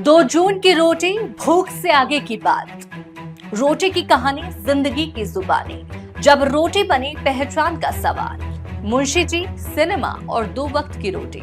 2 जून की रोटी भूख से आगे की बात। रोटी की कहानी जिंदगी की जुबानी। जब रोटी बनी पहचान का सवाल। मुंशी जी, सिनेमा और 2 वक्त की रोटी।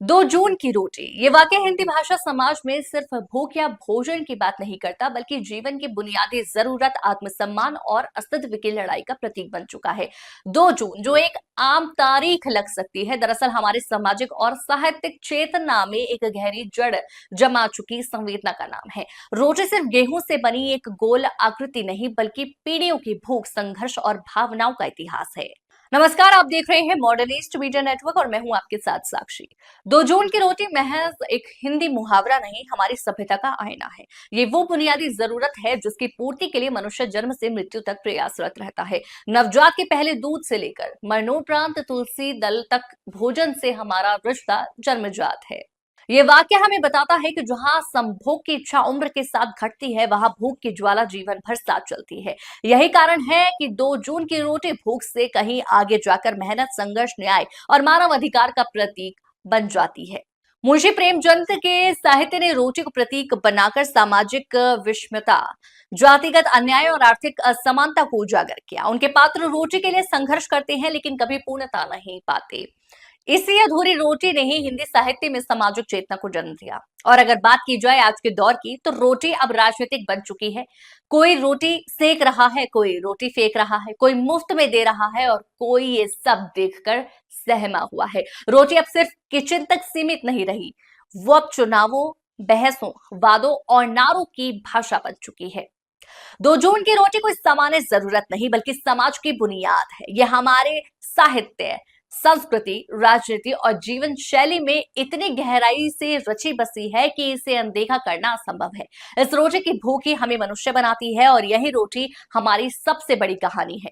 2 जून की रोटी ये वाकई हिंदी भाषा समाज में सिर्फ भूख या भोजन की बात नहीं करता, बल्कि जीवन की बुनियादी जरूरत, आत्मसम्मान और अस्तित्व की लड़ाई का प्रतीक बन चुका है। 2 जून जो एक आम तारीख लग सकती है, दरअसल हमारे सामाजिक और साहित्यिक चेतना में एक गहरी जड़ जमा चुकी संवेदना का नाम है। रोटी सिर्फ गेहूं से बनी एक गोल आकृति नहीं, बल्कि पीढ़ियों की भूख, संघर्ष और भावनाओं का इतिहास है। नमस्कार, आप देख रहे हैं मॉडर्न ईस्ट मीडिया नेटवर्क और मैं हूं आपके साथ साक्षी। 2 जून की रोटी महज एक हिंदी मुहावरा नहीं, हमारी सभ्यता का आईना है। ये वो बुनियादी जरूरत है जिसकी पूर्ति के लिए मनुष्य जन्म से मृत्यु तक प्रयासरत रहता है। नवजात के पहले दूध से लेकर मरणोपरांत तुलसी दल तक भोजन से हमारा रिश्ता जन्मजात है। ये वाक्य हमें बताता है कि जहां संभोग की इच्छा उम्र के साथ घटती है, वहां भूख की ज्वाला जीवन भर साथ चलती है। यही कारण है कि 2 जून की रोटी भूख से कहीं आगे जाकर मेहनत, संघर्ष, न्याय और मानव अधिकार का प्रतीक बन जाती है। मुंशी प्रेमचंद के साहित्य ने रोटी को प्रतीक बनाकर सामाजिक विषमता, जातिगत अन्याय और आर्थिक असमानता को उजागर किया। उनके पात्र रोटी के लिए संघर्ष करते हैं, लेकिन कभी पूर्णता नहीं पाते। इसी अधूरी रोटी ने ही हिंदी साहित्य में सामाजिक चेतना को जन्म दिया। और अगर बात की जाए आज के दौर की, तो रोटी अब राजनीतिक बन चुकी है। कोई रोटी सेक रहा है, कोई रोटी फेंक रहा है, कोई मुफ्त में दे रहा है और कोई ये सब देखकर सहमा हुआ है। रोटी अब सिर्फ किचन तक सीमित नहीं रही, वो अब चुनावों, बहसों, वादों और नारों की भाषा बन चुकी है। 2 जून की रोटी कोई सामान्य जरूरत नहीं, बल्कि समाज की बुनियाद है। यह हमारे साहित्य, संस्कृति, राजनीति और जीवन शैली में इतनी गहराई से रची बसी है कि इसे अनदेखा करना असंभव है। इस रोटी की भूख ही हमें मनुष्य बनाती है और यही रोटी हमारी सबसे बड़ी कहानी है।